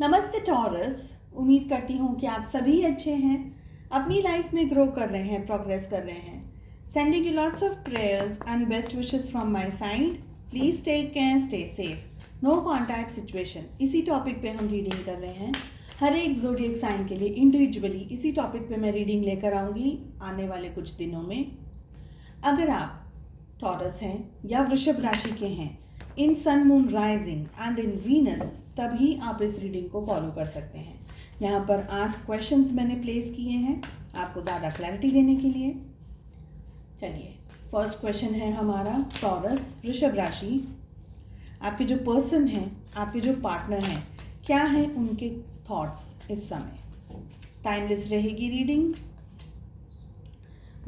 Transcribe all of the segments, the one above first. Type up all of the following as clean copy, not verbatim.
नमस्ते टॉरस। उम्मीद करती हूँ कि आप सभी अच्छे हैं, अपनी लाइफ में ग्रो कर रहे हैं, प्रोग्रेस कर रहे हैं। Sending you lots of prayers and best wishes from my side. Please take care, stay safe. No contact situation, इसी टॉपिक पे हम रीडिंग कर रहे हैं। हर एक ज़ोडिएक साइन के लिए इंडिविजुअली इसी टॉपिक पे मैं रीडिंग लेकर आऊँगी आने वाले कुछ दिनों में। अगर आप टॉरस हैं या वृषभ राशि के हैं, in sun moon rising and in Venus, तभी आप इस रीडिंग को फॉलो कर सकते हैं। यहाँ पर 8 क्वेश्चंस मैंने प्लेस किए हैं आपको ज़्यादा क्लैरिटी देने के लिए। चलिए, फर्स्ट क्वेश्चन है हमारा टॉरस वृषभ राशि। आपके जो पर्सन हैं, आपके जो पार्टनर हैं, क्या है उनके थॉट्स इस समय। टाइमलेस रहेगी reading.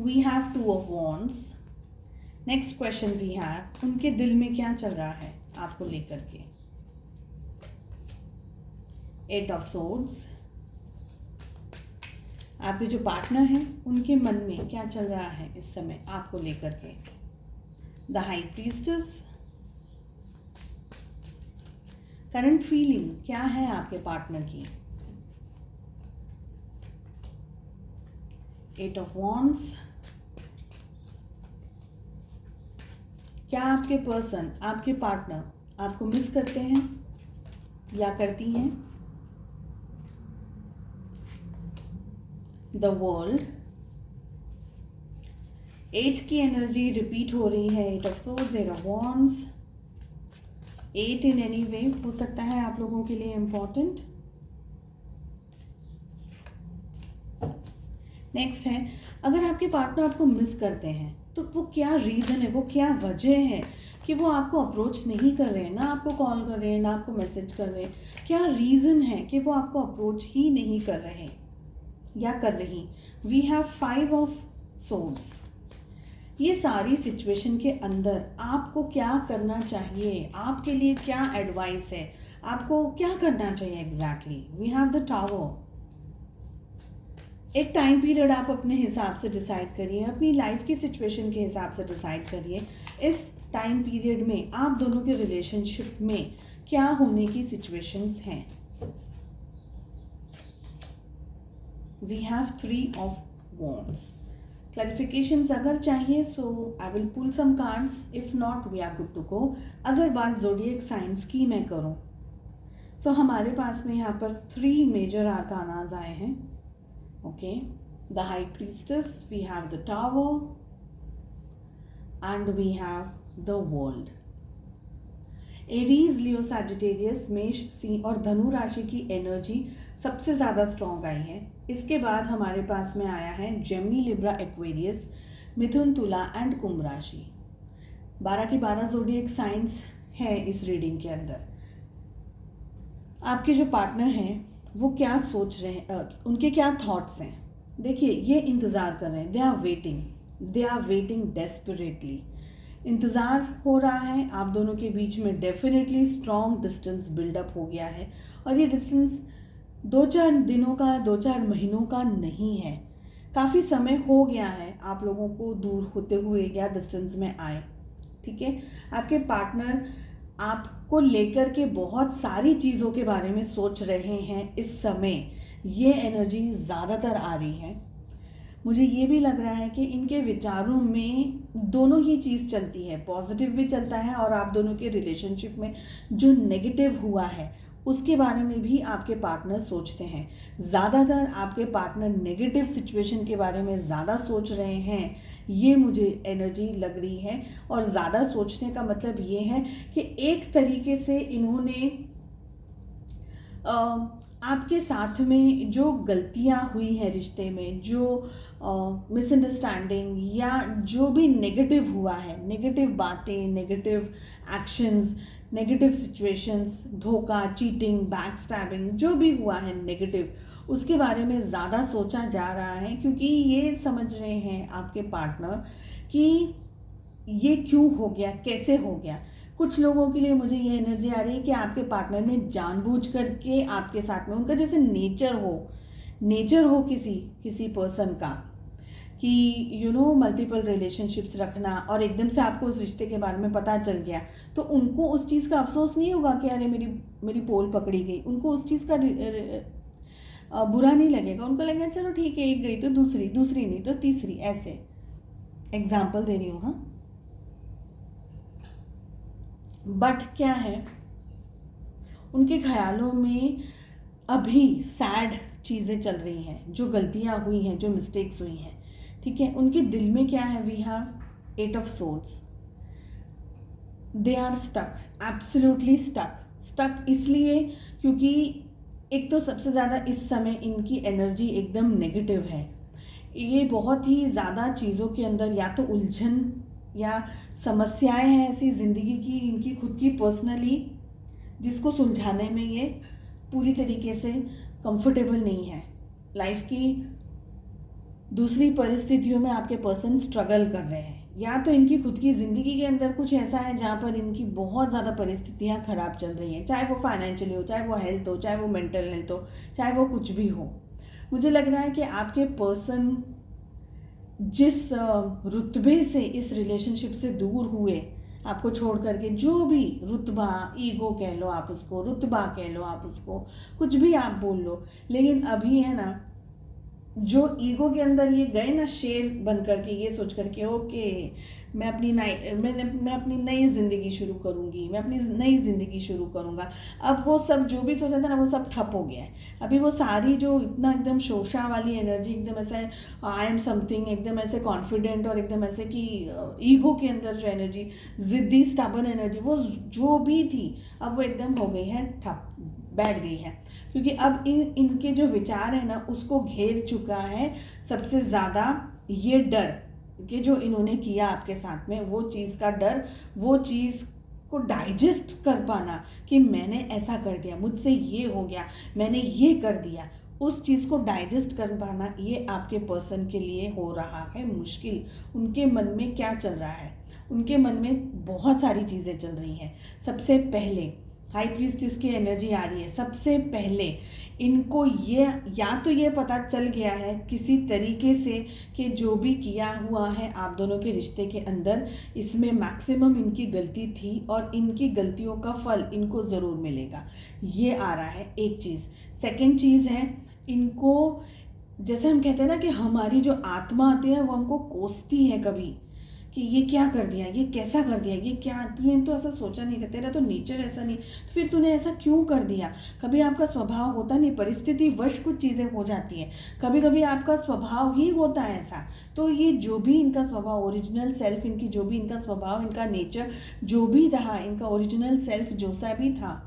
We have 2 of wands. Next question we have, उनके दिल में क्या चल रहा है आपको लेकर के। 8 ऑफ सोर्ड्स। आपके जो पार्टनर हैं उनके मन में क्या चल रहा है इस समय आपको लेकर के। The high priestess. Current feeling क्या है आपके पार्टनर की। 8 ऑफ वॉन्ड्स। क्या आपके पर्सन, आपके पार्टनर आपको मिस करते हैं या करती हैं। The world. 8 की एनर्जी रिपीट हो रही है। 8 of swords, 8 of wands. 8 in any way हो सकता है आप लोगों के लिए इम्पोर्टेंट। नेक्स्ट है, अगर आपके पार्टनर आपको मिस करते हैं तो वो क्या रीज़न है, वो क्या वजह है कि वो आपको अप्रोच नहीं कर रहे हैं, ना आपको कॉल कर रहे हैं, ना आपको मैसेज कर रहे हैं। क्या रीज़न है कि वो आपको अप्रोच ही नहीं कर रहे या कर रही। We have 5 of swords. ये सारी सिचुएशन के अंदर आपको क्या करना चाहिए, आपके लिए क्या एडवाइस है, आपको क्या करना चाहिए exactly. We have the tower. एक टाइम पीरियड आप अपने हिसाब से डिसाइड करिए, अपनी लाइफ की सिचुएशन के हिसाब से डिसाइड करिए इस टाइम पीरियड में आप दोनों के रिलेशनशिप में क्या होने की सिचुएशंस हैं। We have 3 of wands. Clarifications अगर चाहिए so I will pull some cards, if not we are good to go. अगर बात ज़ोडिएक साइंस की मैं करूं सो हमारे पास में यहाँ पर 3 मेजर आर्कानाज आए हैं। Okay, the High Priestess, we have the Tower, and we have the World. Aries, Leo, Sagittarius, मेष, सिंह और धनु राशि की एनर्जी सबसे ज़्यादा स्ट्रॉन्ग आई है। इसके बाद हमारे पास में आया है जेमिनी, लिब्रा, एक्वेरियस, मिथुन, तुला एंड कुंभ राशि। 12 की 12 ज़ोडिएक साइंस है इस रीडिंग के अंदर। आपके जो पार्टनर हैं वो क्या सोच रहे हैं, उनके क्या थॉट्स हैं। देखिए, ये इंतज़ार कर रहे हैं। They are waiting desperately. इंतज़ार हो रहा है आप दोनों के बीच में। डेफिनेटली स्ट्रॉन्ग डिस्टेंस बिल्डअप हो गया है और ये डिस्टेंस 2-4 दिनों का, 2-4 महीनों का नहीं है। काफ़ी समय हो गया है आप लोगों को दूर होते हुए या डिस्टेंस में आए। ठीक है, आपके पार्टनर आपको लेकर के बहुत सारी चीज़ों के बारे में सोच रहे हैं इस समय। ये एनर्जी ज़्यादातर आ रही है। मुझे ये भी लग रहा है कि इनके विचारों में दोनों ही चीज़ चलती है, पॉजिटिव भी चलता है और आप दोनों के रिलेशनशिप में जो नेगेटिव हुआ है उसके बारे में भी आपके पार्टनर सोचते हैं। ज़्यादातर आपके पार्टनर नेगेटिव सिचुएशन के बारे में ज़्यादा सोच रहे हैं, ये मुझे एनर्जी लग रही है। और ज़्यादा सोचने का मतलब ये है कि एक तरीके से इन्होंने आपके साथ में जो गलतियां हुई हैं रिश्ते में, जो मिसअंडरस्टैंडिंग या जो भी नेगेटिव हुआ है, नेगेटिव बातें, नेगेटिव एक्शंस, नेगेटिव सिचुएशंस, धोखा, चीटिंग, बैक स्टैबिंग, जो भी हुआ है नेगेटिव, उसके बारे में ज़्यादा सोचा जा रहा है। क्योंकि ये समझ रहे हैं आपके पार्टनर कि ये क्यों हो गया, कैसे हो गया। कुछ लोगों के लिए मुझे ये एनर्जी आ रही है कि आपके पार्टनर ने जानबूझ करके आपके साथ में, उनका जैसे नेचर हो किसी पर्सन का कि मल्टीपल रिलेशनशिप्स रखना और एकदम से आपको उस रिश्ते के बारे में पता चल गया, तो उनको उस चीज़ का अफसोस नहीं होगा कि अरे मेरी मेरी पोल पकड़ी गई। उनको उस चीज़ का बुरा नहीं लगेगा। उनको लगेगा चलो ठीक है, एक गई तो दूसरी, दूसरी नहीं तो तीसरी, ऐसे एग्जाम्पल दे रही हूँ। हाँ, बट क्या है, उनके ख्यालों में अभी सैड चीज़ें चल रही हैं, जो गलतियाँ हुई हैं, जो मिस्टेक्स हुई हैं, ठीक है। उनके दिल में क्या है, we have 8 of swords. They are stuck, absolutely stuck. Stuck इसलिए क्योंकि एक तो सबसे ज़्यादा इस समय इनकी एनर्जी एकदम नेगेटिव है। ये बहुत ही ज़्यादा चीज़ों के अंदर या तो उलझन या समस्याएं हैं ऐसी ज़िंदगी की इनकी खुद की पर्सनली, जिसको सुलझाने में ये पूरी तरीके से कंफर्टेबल नहीं है। लाइफ की दूसरी परिस्थितियों में आपके पर्सन स्ट्रगल कर रहे हैं, या तो इनकी खुद की ज़िंदगी के अंदर कुछ ऐसा है जहाँ पर इनकी बहुत ज़्यादा परिस्थितियाँ ख़राब चल रही हैं, चाहे वो फाइनेंशियली हो, चाहे वो हेल्थ हो, चाहे वो मेंटल हेल्थ हो, चाहे वो कुछ भी हो। मुझे लग रहा है कि आपके पर्सन जिस रुतबे से इस रिलेशनशिप से दूर हुए, आपको छोड़ करके, जो भी रुतबा, ईगो कह लो आप उसको, रुतबा कह लो आप उसको, कुछ भी आप बोल लो, लेकिन अभी है ना, जो ईगो के अंदर ये गए ना शेर बन करके, ये सोच करके ओके मैं अपनी नई ज़िंदगी शुरू करूँगी, मैं अपनी नई ज़िंदगी शुरू करूँगा। अब वो सब जो भी सोचा था ना, वो सब ठप हो गया है। अभी वो सारी जो इतना एकदम शोषा वाली एनर्जी, एकदम ऐसा आई एम समथिंग, एकदम ऐसे कॉन्फिडेंट और एकदम ऐसे कि ईगो के अंदर जो एनर्जी, ज़िद्दी स्टबर्न एनर्जी, वो जो भी थी अब वो एकदम हो गई है ठप, बैठ गई है। क्योंकि अब इनके जो विचार है ना, उसको घेर चुका है सबसे ज़्यादा ये डर कि जो इन्होंने किया आपके साथ में, वो चीज़ का डर, वो चीज़ को डाइजेस्ट कर पाना कि मैंने ऐसा कर दिया, मुझसे ये हो गया, मैंने ये कर दिया, उस चीज़ को डाइजेस्ट कर पाना ये आपके पर्सन के लिए हो रहा है मुश्किल। उनके मन में क्या चल रहा है, उनके मन में बहुत सारी चीज़ें चल रही हैं। सबसे पहले हाई प्रीस्टिस की एनर्जी आ रही है। सबसे पहले इनको ये, या तो ये पता चल गया है किसी तरीके से कि जो भी किया हुआ है आप दोनों के रिश्ते के अंदर, इसमें मैक्सिमम इनकी गलती थी और इनकी गलतियों का फल इनको ज़रूर मिलेगा, ये आ रहा है एक चीज़। सेकंड चीज़ है, इनको जैसे हम कहते हैं ना कि हमारी जो आत्मा आती है वो हमको कोसती है कभी, कि ये क्या कर दिया, ये कैसा कर दिया, ये क्या, तूने तो ऐसा सोचा नहीं था, तेरा तो नेचर ऐसा नहीं, तो फिर तूने ऐसा क्यों कर दिया। कभी आपका स्वभाव होता नहीं, परिस्थिति वश कुछ चीज़ें हो जाती हैं, कभी कभी आपका स्वभाव ही होता है ऐसा। तो ये जो भी इनका स्वभाव, ओरिजिनल सेल्फ, इनकी जो भी इनका स्वभाव, इनका नेचर जो भी था, इनका ओरिजिनल सेल्फ जो सा भी था,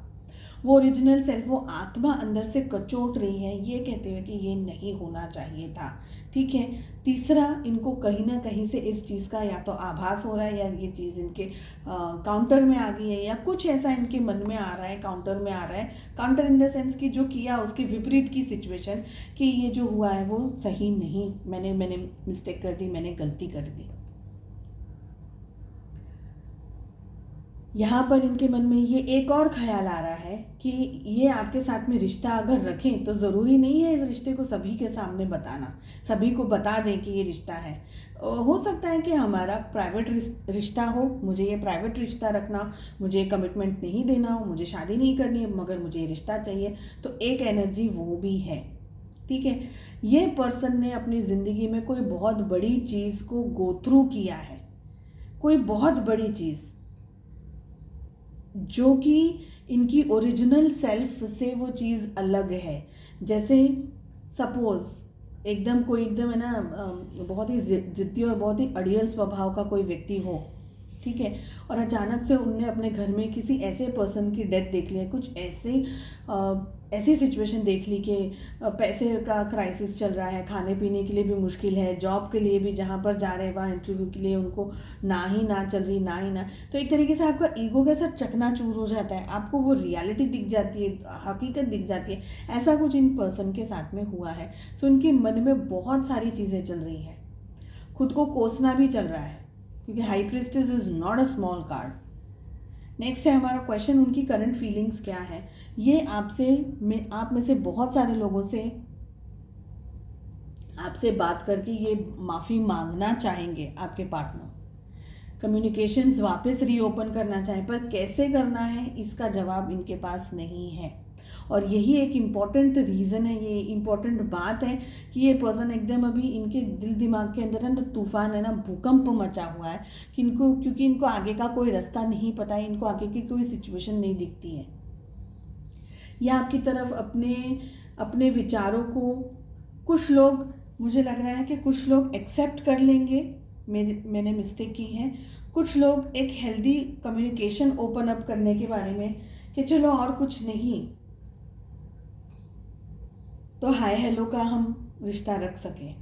वो ओरिजिनल सेल्फ, वो आत्मा अंदर से कचोट रही है, ये कहते हुए कि ये नहीं होना चाहिए था, ठीक है। तीसरा, इनको कहीं ना कहीं से इस चीज़ का या तो आभास हो रहा है, या ये चीज़ इनके काउंटर में आ गई है, या कुछ ऐसा इनके मन में आ रहा है, काउंटर में आ रहा है। काउंटर इन द सेंस कि जो किया उसके विपरीत की सिचुएशन, कि ये जो हुआ है वो सही नहीं, मैंने मिस्टेक कर दी, मैंने गलती कर दी। यहाँ पर इनके मन में ये एक और ख्याल आ रहा है कि ये आपके साथ में रिश्ता अगर रखें तो ज़रूरी नहीं है इस रिश्ते को सभी के सामने बताना, सभी को बता दें कि ये रिश्ता है। हो सकता है कि हमारा प्राइवेट रिश्ता हो, मुझे ये प्राइवेट रिश्ता रखना, मुझे कमिटमेंट नहीं देना हो, मुझे शादी नहीं करनी है, मगर मुझे ये रिश्ता चाहिए, तो एक एनर्जी वो भी है, ठीक है। ये पर्सन ने अपनी ज़िंदगी में कोई बहुत बड़ी चीज़ को गो थ्रू किया है, कोई बहुत बड़ी चीज़ जो कि इनकी ओरिजिनल सेल्फ से वो चीज़ अलग है। जैसे सपोज़ एकदम कोई एकदम है ना, बहुत ही ज़िद्दी और बहुत ही अड़ियल स्वभाव का कोई व्यक्ति हो, ठीक है, और अचानक से उनने अपने घर में किसी ऐसे पर्सन की डेथ देख ली है, कुछ ऐसी सिचुएशन देख ली कि पैसे का क्राइसिस चल रहा है, खाने पीने के लिए भी मुश्किल है, जॉब के लिए भी जहाँ पर जा रहे हैं वहाँ इंटरव्यू के लिए उनको ना ही ना चल रही, ना ही ना, तो एक तरीके से आपका ईगो के साथ चकनाचूर हो जाता है, आपको वो रियलिटी दिख जाती है, हकीकत दिख जाती है। ऐसा कुछ इन पर्सन के साथ में हुआ है। सो इनके मन में बहुत सारी चीज़ें चल रही हैं, खुद को कोसना भी चल रहा है, क्योंकि high priestess is not a small card. Next है हमारा क्वेश्चन, उनकी करंट फीलिंग्स क्या है। ये आप में से बहुत सारे लोगों से आपसे बात करके ये माफ़ी मांगना चाहेंगे आपके पार्टनर, कम्युनिकेशंस वापस रीओपन करना चाहें, पर कैसे करना है इसका जवाब इनके पास नहीं है। और यही एक इम्पॉर्टेंट रीज़न है, ये इम्पॉर्टेंट बात है कि ये पर्सन एकदम अभी इनके दिल दिमाग के अंदर है ना तूफान है ना, भूकंप मचा हुआ है कि इनको, क्योंकि इनको आगे का कोई रास्ता नहीं पता है, इनको आगे की कोई सिचुएशन नहीं दिखती है। या आपकी तरफ अपने विचारों को कुछ लोग, मुझे लग रहा है कि कुछ लोग एक्सेप्ट कर लेंगे, मैंने मिस्टेक की है। कुछ लोग एक हेल्दी कम्युनिकेशन ओपन अप करने के बारे में कि चलो और कुछ नहीं तो हाय हेलो का हम रिश्ता रख सकें,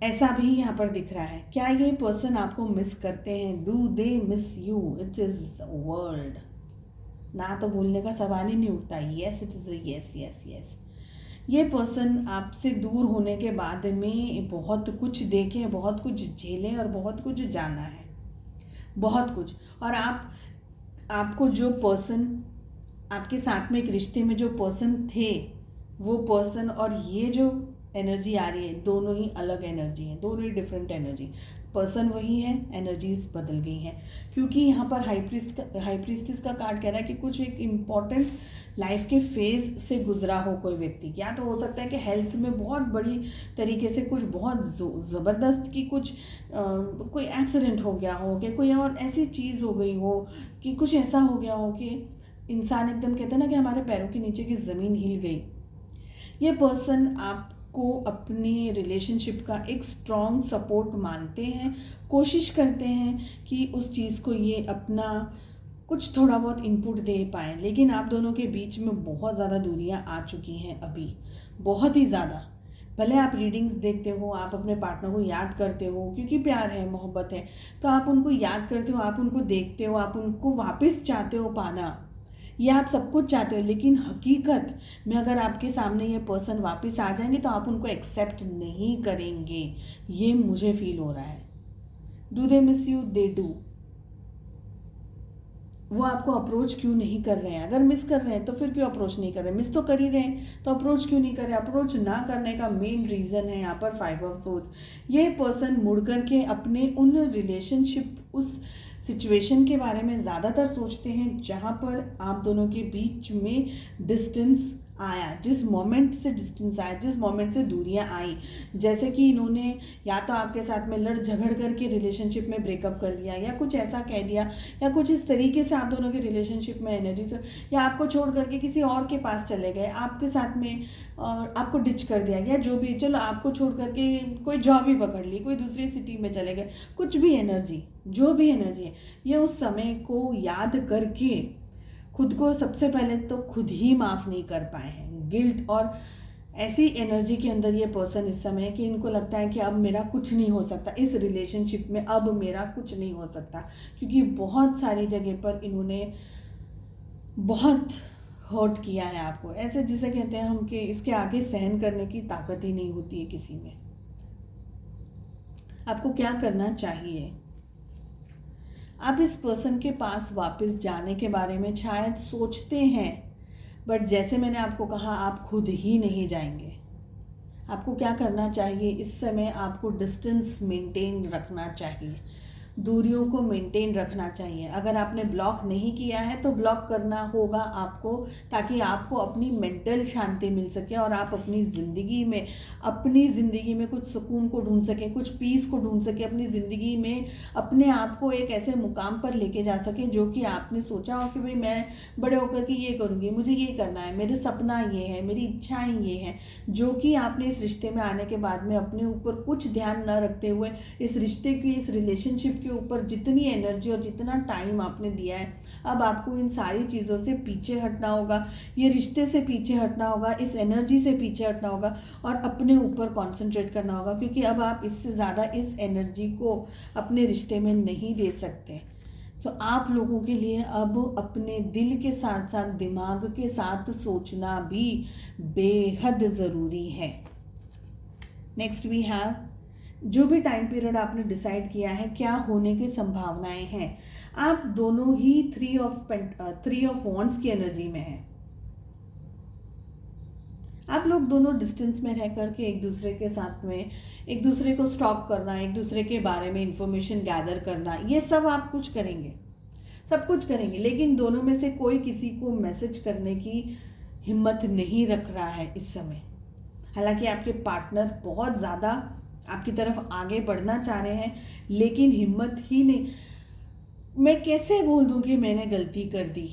ऐसा भी यहाँ पर दिख रहा है। क्या ये पर्सन आपको मिस करते हैं? Do they miss you? It is world, ना तो बोलने का सवाल ही नहीं उठता। Yes, it is yes yes yes. ये पर्सन आपसे दूर होने के बाद में बहुत कुछ देखे, बहुत कुछ झेले और बहुत कुछ जाना है, बहुत कुछ। और आपको जो पर्सन, आपके साथ में एक रिश्ते में जो पर्सन थे, वो पर्सन और ये जो एनर्जी आ रही है, दोनों ही अलग एनर्जी है, दोनों ही डिफरेंट एनर्जी। पर्सन वही है, एनर्जीज बदल गई हैं, क्योंकि यहाँ पर हाई प्रीस्टिस का कार्ड कह रहा है कि कुछ एक इम्पॉर्टेंट लाइफ के फेज से गुजरा हो कोई व्यक्ति। या तो हो सकता है कि हेल्थ में बहुत बड़ी तरीके से कुछ बहुत ज़बरदस्त की कुछ कोई एक्सीडेंट हो गया हो, कि कोई और ऐसी चीज़ हो गई हो, कि कुछ ऐसा हो गया हो कि इंसान एकदम कहते हैं ना कि हमारे पैरों के नीचे की ज़मीन हिल गई। ये पर्सन आपको अपने रिलेशनशिप का एक स्ट्रॉन्ग सपोर्ट मानते हैं, कोशिश करते हैं कि उस चीज़ को ये अपना कुछ थोड़ा बहुत इनपुट दे पाएँ, लेकिन आप दोनों के बीच में बहुत ज़्यादा दूरियां आ चुकी हैं अभी, बहुत ही ज़्यादा। भले आप रीडिंग्स देखते हो, आप अपने पार्टनर को याद करते हो, क्योंकि प्यार है, मोहब्बत है, तो आप उनको याद करते हो, आप उनको देखते हो, आप उनको वापस चाहते हो पाना, ये आप सब कुछ चाहते हो। लेकिन हकीकत में अगर आपके सामने ये पर्सन वापस आ जाएंगे तो आप उनको एक्सेप्ट नहीं करेंगे, ये मुझे फील हो रहा है। Do they miss you? They do. वो आपको अप्रोच क्यों नहीं कर रहे हैं? अगर मिस कर रहे हैं तो फिर क्यों अप्रोच नहीं कर रहे हैं? मिस तो कर ही रहे हैं तो अप्रोच क्यों नहीं कर रहे? अप्रोच ना करने का मेन रीज़न है यहाँ पर 5 ऑफ सोर्स। ये पर्सन मुड़ करके अपने उन रिलेशनशिप, उस सिचुएशन के बारे में ज़्यादातर सोचते हैं जहाँ पर आप दोनों के बीच में डिस्टेंस आया, जिस मोमेंट से डिस्टेंस आया, जिस मोमेंट से दूरियां आई, जैसे कि इन्होंने या तो आपके साथ में लड़ झगड़ करके रिलेशनशिप में ब्रेकअप कर दिया, या कुछ ऐसा कह दिया, या कुछ इस तरीके से आप दोनों के रिलेशनशिप में एनर्जी से, या आपको छोड़ करके किसी और के पास चले गए, आपके साथ में और आपको डिच कर दिया गया, जो भी, चलो आपको छोड़ करके कोई जॉब ही पकड़ ली, कोई दूसरी सिटी में चले गए, कुछ भी एनर्जी, जो भी एनर्जी है, ये उस समय को याद करके खुद को सबसे पहले तो खुद ही माफ़ नहीं कर पाए हैं। गिल्ट और ऐसी एनर्जी के अंदर ये पर्सन इस समय कि इनको लगता है कि अब मेरा कुछ नहीं हो सकता इस रिलेशनशिप में, अब मेरा कुछ नहीं हो सकता, क्योंकि बहुत सारी जगह पर इन्होंने बहुत हर्ट किया है आपको, ऐसे जिसे कहते हैं हम कि इसके आगे सहन करने की ताकत ही नहीं होती है किसी में। आपको क्या करना चाहिए? आप इस पर्सन के पास वापस जाने के बारे में शायद सोचते हैं, बट जैसे मैंने आपको कहा, आप खुद ही नहीं जाएंगे। आपको क्या करना चाहिए? इस समय आपको डिस्टेंस मेंटेन रखना चाहिए, दूरियों को मेंटेन रखना चाहिए। अगर आपने ब्लॉक नहीं किया है तो ब्लॉक करना होगा आपको, ताकि आपको अपनी मेंटल शांति मिल सके और आप अपनी ज़िंदगी में कुछ सुकून को ढूंढ सकें, कुछ पीस को ढूंढ सकें, अपनी ज़िंदगी में अपने आप को एक ऐसे मुकाम पर लेके जा सकें जो कि आपने सोचा हो कि भाई मैं बड़े होकर के ये करूँगी, मुझे ये करना है, मेरे सपना ये है, मेरी इच्छाएँ ये हैं, जो कि आपने इस रिश्ते में आने के बाद में अपने ऊपर कुछ ध्यान न रखते हुए इस रिश्ते की, इस रिलेशनशिप के ऊपर जितनी एनर्जी और जितना टाइम आपने दिया है, अब आपको इन सारी चीज़ों से पीछे हटना होगा, ये रिश्ते से पीछे हटना होगा, इस एनर्जी से पीछे हटना होगा और अपने ऊपर कंसंट्रेट करना होगा, क्योंकि अब आप इससे ज़्यादा इस एनर्जी को अपने रिश्ते में नहीं दे सकते। सो आप लोगों के लिए अब अपने दिल के साथ साथ दिमाग के साथ सोचना भी बेहद ज़रूरी है। नेक्स्ट वी हैव, जो भी टाइम पीरियड आपने डिसाइड किया है, क्या होने की संभावनाएं हैं? आप दोनों ही 3 ऑफ वॉन्ड्स की एनर्जी में हैं। आप लोग दोनों डिस्टेंस में रह करके एक दूसरे के साथ में एक दूसरे को स्टॉक करना, एक दूसरे के बारे में इंफॉर्मेशन गैदर करना, ये सब आप कुछ करेंगे, सब कुछ करेंगे, लेकिन दोनों में से कोई किसी को मैसेज करने की हिम्मत नहीं रख रहा है इस समय। हालांकि आपके पार्टनर बहुत ज़्यादा आपकी तरफ आगे बढ़ना चाह रहे हैं, लेकिन हिम्मत ही नहीं। मैं कैसे बोल दूं कि मैंने गलती कर दी।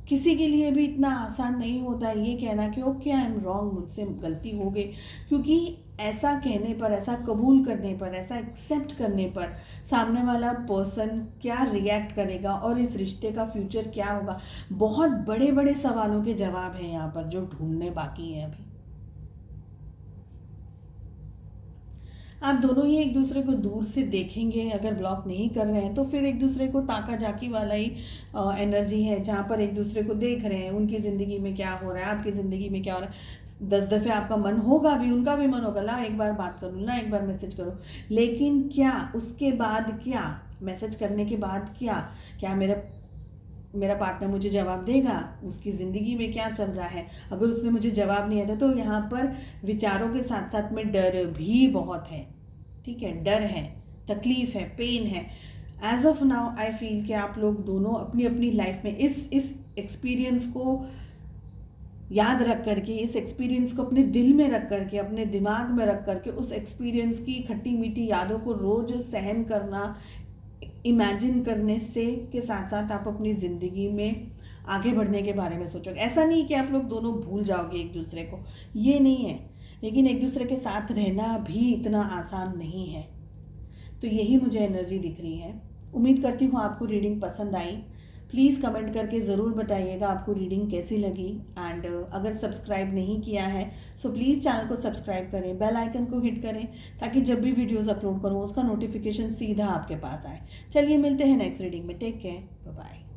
किसी के लिए भी इतना आसान नहीं होता ये कहना कि ओके आई एम रॉन्ग, मुझसे गलती हो गई, क्योंकि ऐसा कहने पर, ऐसा कबूल करने पर, ऐसा एक्सेप्ट करने पर सामने वाला पर्सन क्या रिएक्ट करेगा और इस रिश्ते का फ्यूचर क्या होगा, बहुत बड़े बड़े सवालों के जवाब हैं यहाँ पर जो ढूंढने बाकी हैं अभी। आप दोनों ही एक दूसरे को दूर से देखेंगे, अगर ब्लॉक नहीं कर रहे हैं तो फिर एक दूसरे को ताका झाकी वाला ही एनर्जी है, जहाँ पर एक दूसरे को देख रहे हैं, उनकी ज़िंदगी में क्या हो रहा है, आपकी ज़िंदगी में क्या हो रहा है। 10 दफ़े आपका मन होगा भी, उनका भी मन होगा, ला एक बार बात करूँ, ला एक बार मैसेज करो, लेकिन क्या उसके बाद, क्या मैसेज करने के बाद क्या मेरा पार्टनर मुझे जवाब देगा, उसकी ज़िंदगी में क्या चल रहा है। अगर उसने मुझे जवाब नहीं दिया तो यहाँ पर विचारों के साथ साथ में डर भी बहुत है, ठीक है, डर है, तकलीफ है, पेन है। As of now I feel कि आप लोग दोनों अपनी अपनी लाइफ में इस एक्सपीरियंस को याद रख करके, इस एक्सपीरियंस को अपने दिल में रख करके, अपने दिमाग में रख करके, उस एक्सपीरियंस की खट्टी मीठी यादों को रोज़ सहन करना, इमेजिन करने से के साथ साथ आप अपनी ज़िंदगी में आगे बढ़ने के बारे में सोचोगे। ऐसा नहीं कि आप लोग दोनों भूल जाओगे एक दूसरे को, ये नहीं है, लेकिन एक दूसरे के साथ रहना भी इतना आसान नहीं है। तो यही मुझे एनर्जी दिख रही है। उम्मीद करती हूँ आपको रीडिंग पसंद आई। प्लीज़ कमेंट करके ज़रूर बताइएगा आपको रीडिंग कैसी लगी। एंड अगर सब्सक्राइब नहीं किया है सो प्लीज़ चैनल को सब्सक्राइब करें, बेल आइकन को हिट करें, ताकि जब भी वीडियोस अपलोड करूँ उसका नोटिफिकेशन सीधा आपके पास आए। चलिए मिलते हैं नेक्स्ट रीडिंग में। Take care, bye bye.